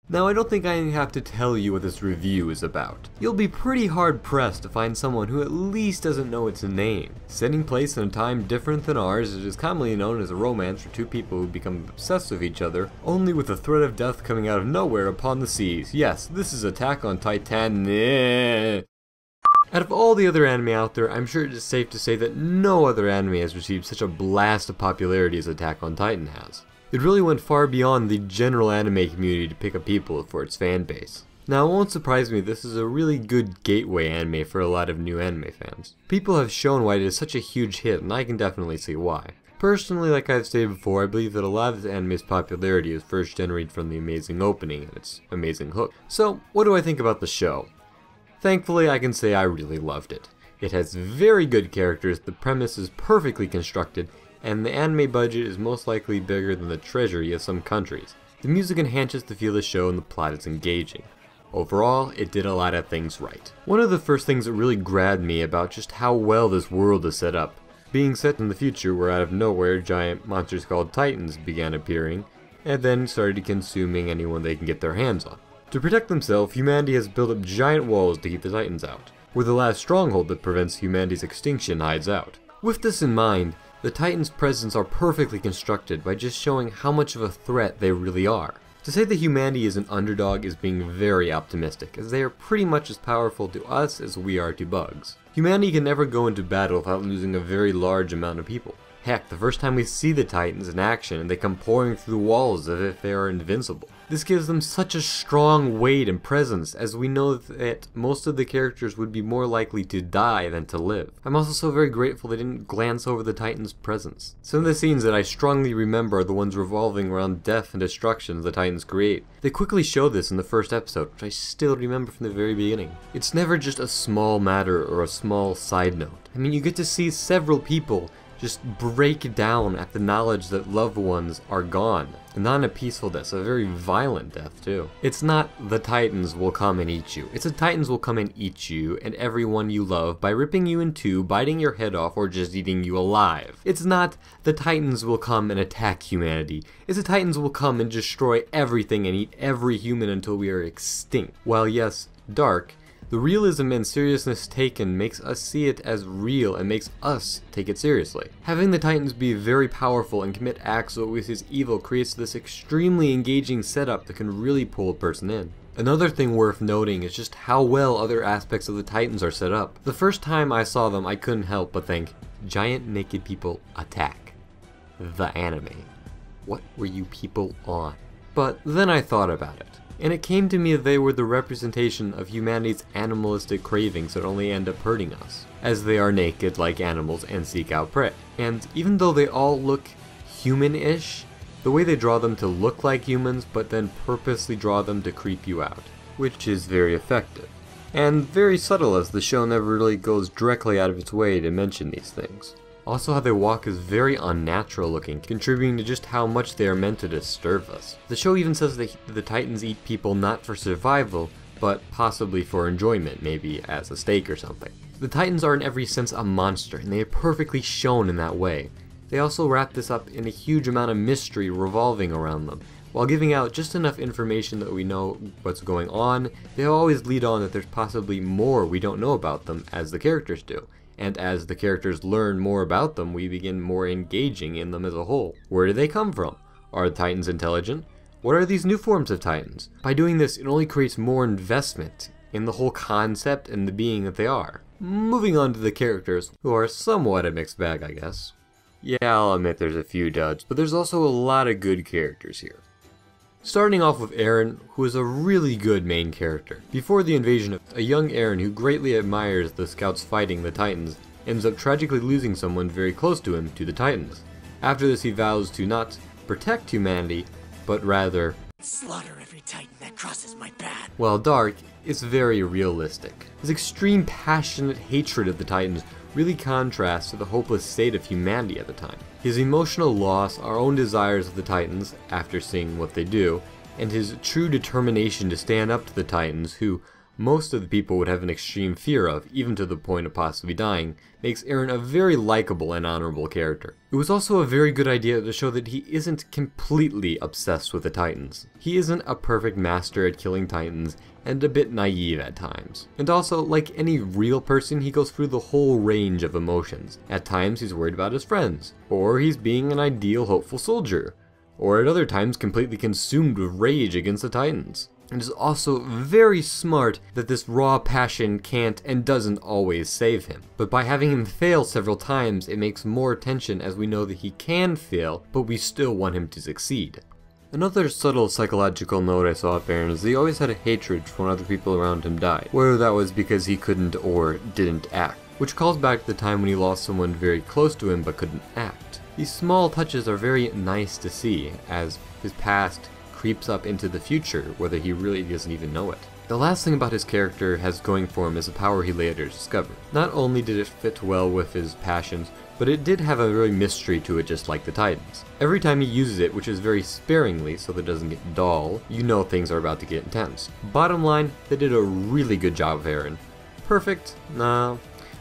Now I don't think I have to tell you what this review is about. You'll be pretty hard pressed to find someone who at least doesn't know its name. Setting place in a time different than ours, it is commonly known as a romance for two people who become obsessed with each other, only with the threat of death coming out of nowhere upon the seas. Yes, this is Attack on Titan. Out of all the other anime out there, I'm sure it is safe to say that no other anime has received such a blast of popularity as Attack on Titan has. It really went far beyond the general anime community to pick up people for its fan base. Now it won't surprise me, this is a really good gateway anime for a lot of new anime fans. People have shown why it is such a huge hit, and I can definitely see why. Personally, like I've stated before, I believe that a lot of this anime's popularity is first generated from the amazing opening and its amazing hook. So, what do I think about the show? Thankfully, I can say I really loved it. It has very good characters, the premise is perfectly constructed, and the anime budget is most likely bigger than the treasury of some countries. The music enhances the feel of the show and the plot is engaging. Overall, it did a lot of things right. One of the first things that really grabbed me about just how well this world is set up, being set in the future where out of nowhere giant monsters called Titans began appearing, and then started consuming anyone they can get their hands on. To protect themselves, humanity has built up giant walls to keep the Titans out, where the last stronghold that prevents humanity's extinction hides out. With this in mind, the Titans' presence are perfectly constructed by just showing how much of a threat they really are. To say that humanity is an underdog is being very optimistic, as they are pretty much as powerful to us as we are to bugs. Humanity can never go into battle without losing a very large amount of people. Heck, the first time we see the Titans in action, they come pouring through the walls as if they are invincible. This gives them such a strong weight and presence, as we know that most of the characters would be more likely to die than to live. I'm also so very grateful they didn't glance over the Titans' presence. Some of the scenes that I strongly remember are the ones revolving around death and destruction the Titans create. They quickly show this in the first episode, which I still remember from the very beginning. It's never just a small matter or a small side note. I mean, you get to see several people just break down at the knowledge that loved ones are gone. And not in a peaceful death, a very violent death too. It's not the Titans will come and eat you. It's the Titans will come and eat you and everyone you love by ripping you in two, biting your head off, or just eating you alive. It's not the Titans will come and attack humanity. It's the Titans will come and destroy everything and eat every human until we are extinct. While yes, dark, the realism and seriousness taken makes us see it as real and makes us take it seriously. Having the Titans be very powerful and commit acts that we see as evil creates this extremely engaging setup that can really pull a person in. Another thing worth noting is just how well other aspects of the Titans are set up. The first time I saw them, I couldn't help but think, giant naked people attack. The anime. What were you people on? But then I thought about it. And it came to me that they were the representation of humanity's animalistic cravings that only end up hurting us, as they are naked like animals and seek out prey. And even though they all look human-ish, the way they draw them to look like humans but then purposely draw them to creep you out, which is very effective. And very subtle, as the show never really goes directly out of its way to mention these things. Also, how they walk is very unnatural looking, contributing to just how much they are meant to disturb us. The show even says that the Titans eat people not for survival, but possibly for enjoyment, maybe as a steak or something. The Titans are in every sense a monster, and they are perfectly shown in that way. They also wrap this up in a huge amount of mystery revolving around them. While giving out just enough information that we know what's going on, they always lead on that there's possibly more we don't know about them, as the characters do. And as the characters learn more about them, we begin more engaging in them as a whole. Where do they come from? Are the Titans intelligent? What are these new forms of Titans? By doing this, it only creates more investment in the whole concept and the being that they are. Moving on to the characters, who are somewhat a mixed bag, I guess. Yeah, I'll admit there's a few duds, but there's also a lot of good characters here. Starting off with Eren, who is a really good main character. Before the invasion, a young Eren who greatly admires the scouts fighting the Titans ends up tragically losing someone very close to him to the Titans. After this, he vows to not protect humanity, but rather slaughter every Titan that crosses my path. While dark, it's very realistic. His extreme passionate hatred of the Titans really contrasts to the hopeless state of humanity at the time. His emotional loss, our own desires of the Titans, after seeing what they do, and his true determination to stand up to the Titans who, most of the people would have an extreme fear of, even to the point of possibly dying, makes Eren a very likable and honorable character. It was also a very good idea to show that he isn't completely obsessed with the Titans. He isn't a perfect master at killing Titans, and a bit naive at times. And also, like any real person, he goes through the whole range of emotions. At times he's worried about his friends, or he's being an ideal hopeful soldier, or at other times completely consumed with rage against the Titans. It is also very smart that this raw passion can't and doesn't always save him. But by having him fail several times, it makes more tension as we know that he can fail, but we still want him to succeed. Another subtle psychological note I saw of Eren is that he always had a hatred for when other people around him died, whether that was because he couldn't or didn't act, which calls back to the time when he lost someone very close to him but couldn't act. These small touches are very nice to see, as his past creeps up into the future, whether he really doesn't even know it. The last thing about his character has going for him is a power he later discovered. Not only did it fit well with his passions, but it did have a real mystery to it, just like the Titans. Every time he uses it, which is very sparingly so that it doesn't get dull, you know things are about to get intense. Bottom line, they did a really good job of Eren. Perfect? Nah.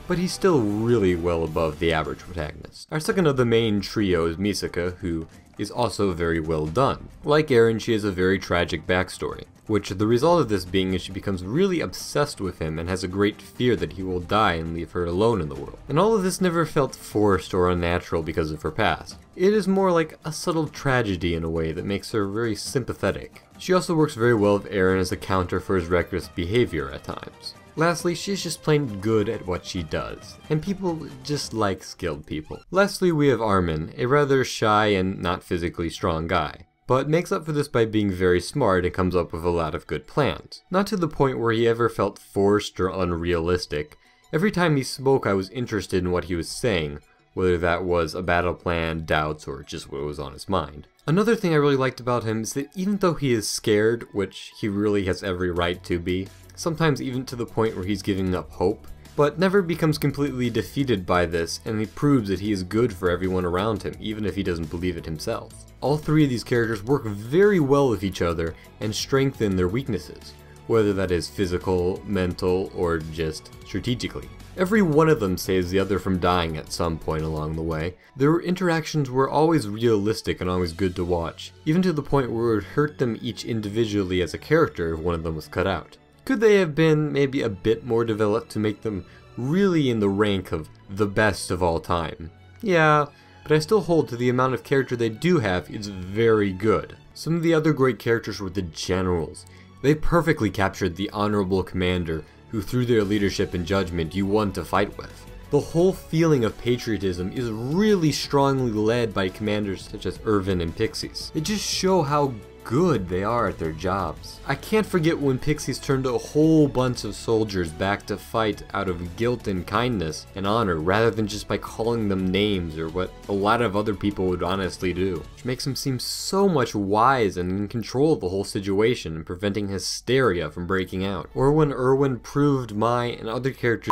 But he's still really well above the average protagonist. Our second of the main trio is Misaka, who is also very well done. Like Eren, she has a very tragic backstory, which the result of this being is she becomes really obsessed with him and has a great fear that he will die and leave her alone in the world. And all of this never felt forced or unnatural because of her past. It is more like a subtle tragedy in a way that makes her very sympathetic. She also works very well with Eren as a counter for his reckless behavior at times. Lastly, she's just plain good at what she does, and people just like skilled people. Lastly, we have Armin, a rather shy and not physically strong guy, but makes up for this by being very smart and comes up with a lot of good plans. Not to the point where he ever felt forced or unrealistic. Every time he spoke, I was interested in what he was saying, whether that was a battle plan, doubts, or just what was on his mind. Another thing I really liked about him is that even though he is scared, which he really has every right to be, sometimes even to the point where he's giving up hope, but never becomes completely defeated by this, and he proves that he is good for everyone around him, even if he doesn't believe it himself. All three of these characters work very well with each other and strengthen their weaknesses, whether that is physical, mental, or just strategically. Every one of them saves the other from dying at some point along the way. Their interactions were always realistic and always good to watch, even to the point where it would hurt them each individually as a character if one of them was cut out. Could they have been maybe a bit more developed to make them really in the rank of the best of all time? Yeah, but I still hold to the amount of character they do have is very good. Some of the other great characters were the generals. They perfectly captured the honorable commander who through their leadership and judgment you want to fight with. The whole feeling of patriotism is really strongly led by commanders such as Irvin and Pixies. They just show how good they are at their jobs. I can't forget when Pixies turned a whole bunch of soldiers back to fight out of guilt and kindness and honor rather than just by calling them names or what a lot of other people would honestly do, which makes them seem so much wise and in control of the whole situation and preventing hysteria from breaking out. Or when Erwin proved Mai and other characters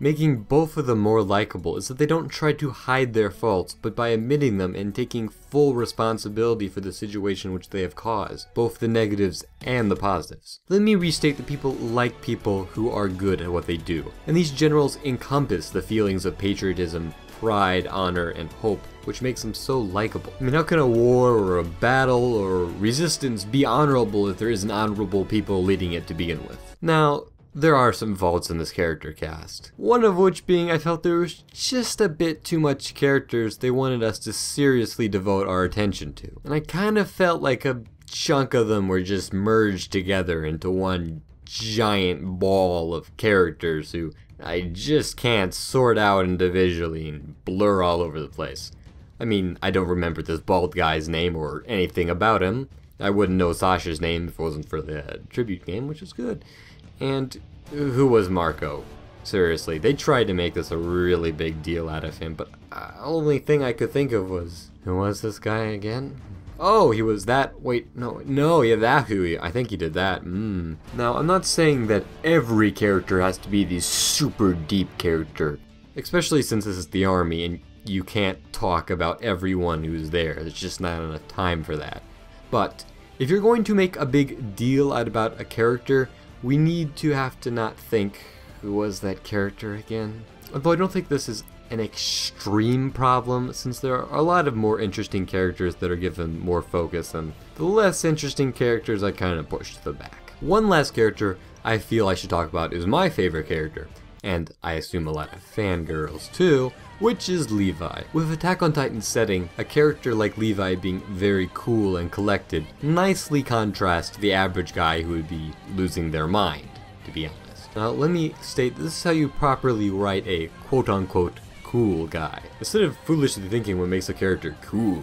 making both of them more likable is that they don't try to hide their faults, but by admitting them and taking full responsibility for the situation which they have caused, both the negatives and the positives. Let me restate that people like people who are good at what they do, and these generals encompass the feelings of patriotism, pride, honor, and hope, which makes them so likable. I mean, how can a war or a battle or resistance be honorable if there isn't honorable people leading it to begin with? Now, there are some faults in this character cast. One of which being I felt there was just a bit too much characters they wanted us to seriously devote our attention to. And I kind of felt like a chunk of them were just merged together into one giant ball of characters who I just can't sort out individually and blur all over the place. I mean, I don't remember this bald guy's name or anything about him. I wouldn't know Sasha's name if it wasn't for the tribute game, which is good. And who was Marco? Seriously, they tried to make this a really big deal out of him, but the only thing I could think of was, who was this guy again? Oh, he was that, wait, no, yeah, that who, I think he did that, Now, I'm not saying that every character has to be the super deep character, especially since this is the army and you can't talk about everyone who's there, there's just not enough time for that. But If you're going to make a big deal out about a character, we need to have to not think, who was that character again? Although I don't think this is an extreme problem, since there are a lot of more interesting characters that are given more focus, and the less interesting characters I kind of push to the back. One last character I feel I should talk about is my favorite character, and I assume a lot of fangirls too, which is Levi. With Attack on Titan's setting, a character like Levi being very cool and collected nicely contrasts the average guy who would be losing their mind, to be honest. Now let me state, this is how you properly write a quote-unquote cool guy. Instead of foolishly thinking what makes a character cool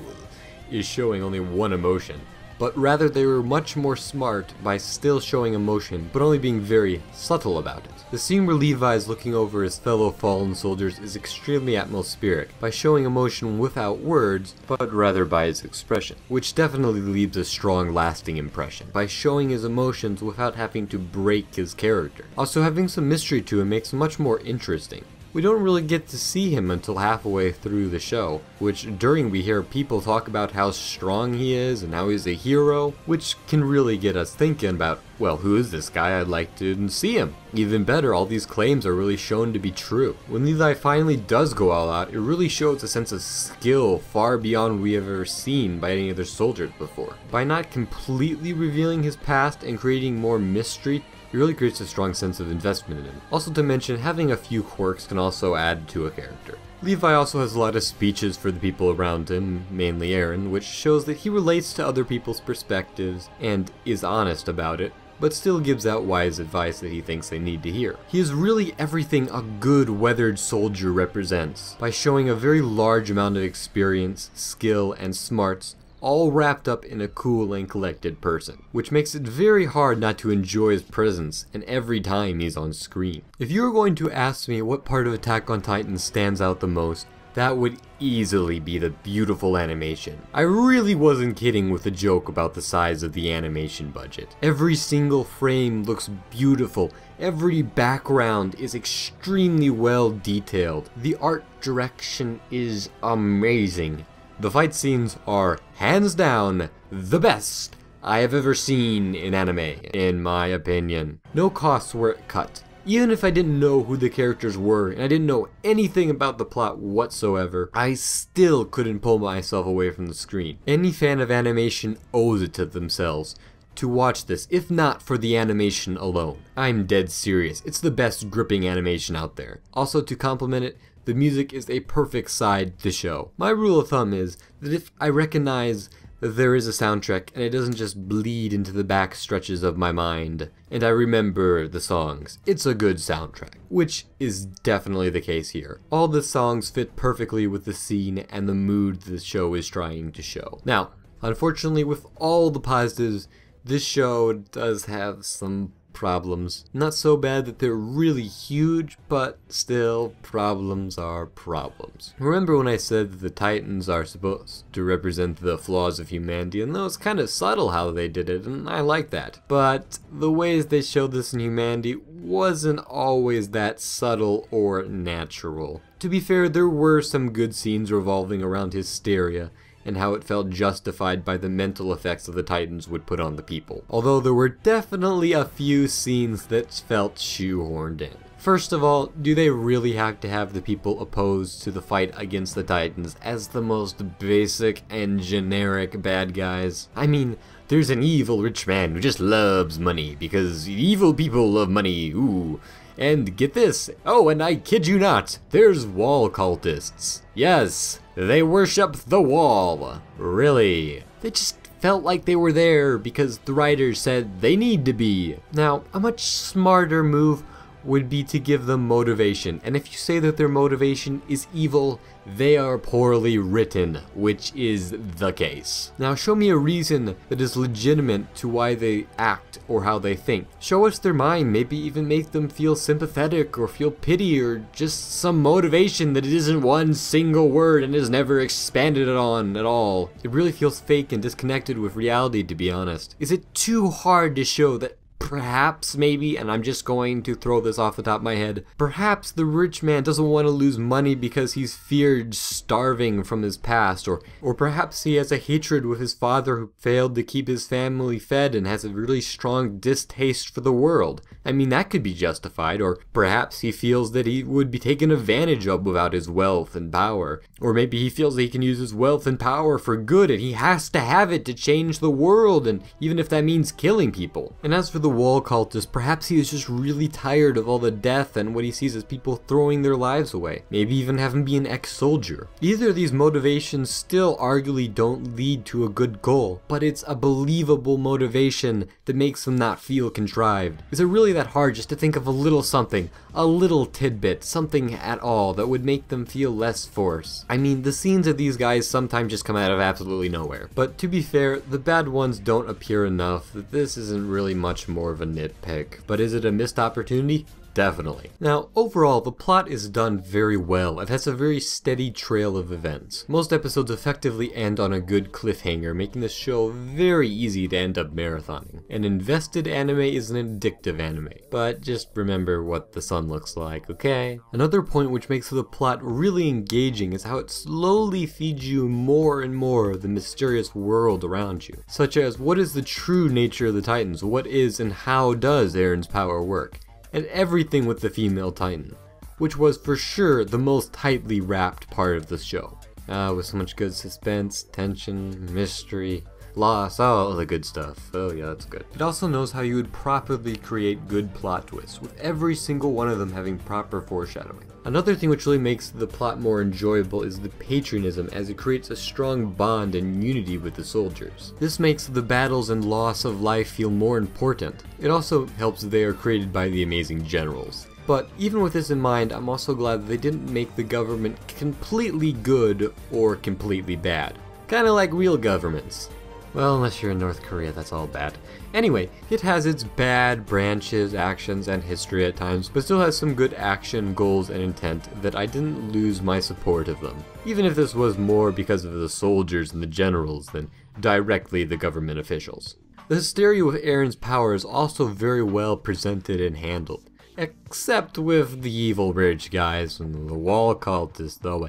is showing only one emotion, but rather they were much more smart by still showing emotion, but only being very subtle about it. The scene where Levi is looking over his fellow fallen soldiers is extremely atmospheric, by showing emotion without words, but rather by his expression, which definitely leaves a strong lasting impression, by showing his emotions without having to break his character. Also, having some mystery to him makes him much more interesting. We don't really get to see him until halfway through the show, which during we hear people talk about how strong he is and how he's a hero, which can really get us thinking about, well, who is this guy? I'd like to see him. Even better, all these claims are really shown to be true. When Levi finally does go all out, it really shows a sense of skill far beyond we have ever seen by any other soldiers before. By not completely revealing his past and creating more mystery, it really creates a strong sense of investment in him. Also to mention, having a few quirks can also add to a character. Levi also has a lot of speeches for the people around him, mainly Eren, which shows that he relates to other people's perspectives and is honest about it, but still gives out wise advice that he thinks they need to hear. He is really everything a good weathered soldier represents, by showing a very large amount of experience, skill, and smarts, all wrapped up in a cool and collected person, which makes it very hard not to enjoy his presence and every time he's on screen. If you were going to ask me what part of Attack on Titan stands out the most, that would easily be the beautiful animation. I really wasn't kidding with the joke about the size of the animation budget. Every single frame looks beautiful. Every background is extremely well detailed. The art direction is amazing. The fight scenes are, hands down, the best I have ever seen in anime, in my opinion. No costs were cut. Even if I didn't know who the characters were, and I didn't know anything about the plot whatsoever, I still couldn't pull myself away from the screen. Any fan of animation owes it to themselves to watch this, if not for the animation alone. I'm dead serious. It's the best gripping animation out there. Also, to complement it, the music is a perfect side to the show. My rule of thumb is that if I recognize that there is a soundtrack and it doesn't just bleed into the back stretches of my mind, and I remember the songs, it's a good soundtrack, which is definitely the case here. All the songs fit perfectly with the scene and the mood the show is trying to show. Now, unfortunately, with all the positives, this show does have some problems. Not so bad that they're really huge, but still, problems are problems. Remember when I said that the Titans are supposed to represent the flaws of humanity, and that was kind of subtle how they did it, and I like that. But the ways they showed this in humanity wasn't always that subtle or natural. To be fair, there were some good scenes revolving around hysteria, and how it felt justified by the mental effects of the Titans would put on the people. Although there were definitely a few scenes that felt shoehorned in. First of all, do they really have to have the people opposed to the fight against the Titans as the most basic and generic bad guys? I mean, there's an evil rich man who just loves money because evil people love money, ooh. And get this, oh, and I kid you not, there's wall cultists. Yes, they worship the wall. Really. They just felt like they were there because the writers said they need to be. Now, a much smarter move would be to give them motivation, and if you say that their motivation is evil, they are poorly written, which is the case. Now show me a reason that is legitimate to why they act or how they think. Show us their mind, maybe even make them feel sympathetic or feel pity or just some motivation that isn't one single word and is never expanded on at all. It really feels fake and disconnected with reality, to be honest. Is it too hard to show that perhaps, maybe, and I'm just going to throw this off the top of my head, perhaps the rich man doesn't want to lose money because he's feared starving from his past, or perhaps he has a hatred with his father who failed to keep his family fed and has a really strong distaste for the world. I mean, that could be justified, or perhaps he feels that he would be taken advantage of without his wealth and power, or maybe he feels that he can use his wealth and power for good and he has to have it to change the world, and even if that means killing people. And as for the wall cultist, perhaps he is just really tired of all the death and what he sees as people throwing their lives away. Maybe even have him be an ex-soldier. Either of these motivations still arguably don't lead to a good goal, but it's a believable motivation that makes them not feel contrived. Is it really that hard just to think of a little something, a little tidbit, something at all that would make them feel less force? I mean, the scenes of these guys sometimes just come out of absolutely nowhere. But to be fair, the bad ones don't appear enough that this isn't really much more of a nitpick. But is it a missed opportunity? Definitely. Now, overall, the plot is done very well. It has a very steady trail of events. Most episodes effectively end on a good cliffhanger, making the show very easy to end up marathoning. An invested anime is an addictive anime, but just remember what the sun looks like, okay? Another point which makes the plot really engaging is how it slowly feeds you more and more of the mysterious world around you, such as what is the true nature of the Titans, what is and how does Eren's power work, and everything with the female Titan, which was for sure the most tightly wrapped part of the show. With so much good suspense, tension, mystery, loss, all the good stuff. Oh yeah, that's good. It also knows how you would properly create good plot twists, with every single one of them having proper foreshadowing. Another thing which really makes the plot more enjoyable is the patriotism, as it creates a strong bond and unity with the soldiers. This makes the battles and loss of life feel more important. It also helps that they are created by the amazing generals. But even with this in mind, I'm also glad that they didn't make the government completely good or completely bad. Kinda like real governments. Well, unless you're in North Korea, that's all bad. Anyway, it has its bad branches, actions, and history at times, but still has some good action, goals, and intent that I didn't lose my support of them. Even if this was more because of the soldiers and the generals than directly the government officials. The hysteria with Eren's power is also very well presented and handled. Except with the evil rich guys and the wall cultists, though.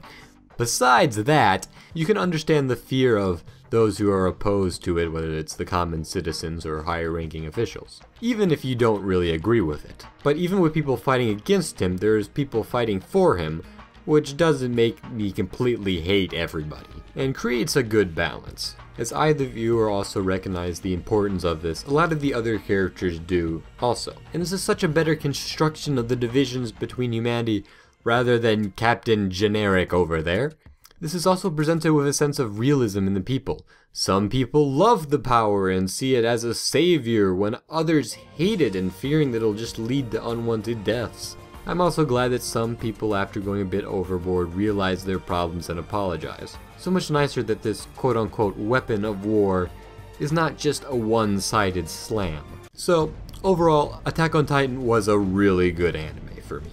Besides that, you can understand the fear of those who are opposed to it, whether it's the common citizens or higher ranking officials, even if you don't really agree with it. But even with people fighting against him, there's people fighting for him, which doesn't make me completely hate everybody, and creates a good balance. As I, the viewer, also recognize the importance of this, a lot of the other characters do also. And this is such a better construction of the divisions between humanity rather than Captain Generic over there. This is also presented with a sense of realism in the people. Some people love the power and see it as a savior, when others hate it and fearing that it'll just lead to unwanted deaths. I'm also glad that some people, after going a bit overboard, realize their problems and apologize. So much nicer that this quote-unquote weapon of war is not just a one-sided slam. So, overall, Attack on Titan was a really good anime for me,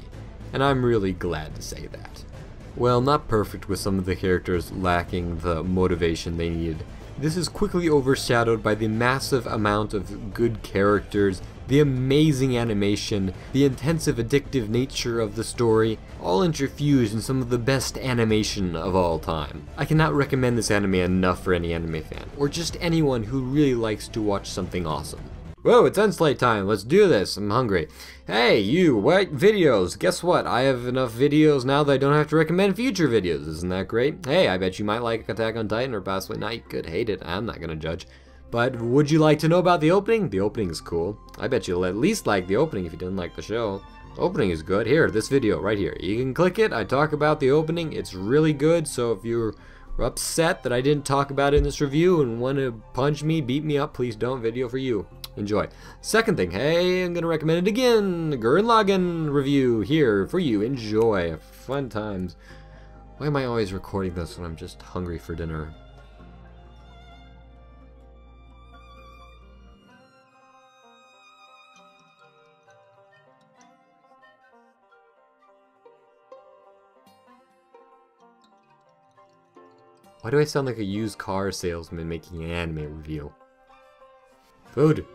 and I'm really glad to say that. Well, not perfect, with some of the characters lacking the motivation they needed. This is quickly overshadowed by the massive amount of good characters, the amazing animation, the intensive addictive nature of the story, all interfused in some of the best animation of all time. I cannot recommend this anime enough for any anime fan, or just anyone who really likes to watch something awesome. Whoa, it's Unslate time, let's do this, I'm hungry. Hey, you, what videos? Guess what, I have enough videos now that I don't have to recommend future videos, isn't that great? Hey, I bet you might like Attack on Titan, or possibly not, you could hate it, I'm not gonna judge. But would you like to know about the opening? The opening is cool. I bet you'll at least like the opening if you didn't like the show. Opening is good. Here, this video right here. You can click it, I talk about the opening, it's really good, so if you're upset that I didn't talk about it in this review and want to punch me, beat me up, please don't, video for you. Enjoy. Second thing, hey, I'm gonna recommend it again. Gurren Lagann review here for you. Enjoy. Fun times. Why am I always recording this when I'm just hungry for dinner? Why do I sound like a used car salesman making an anime review? Food.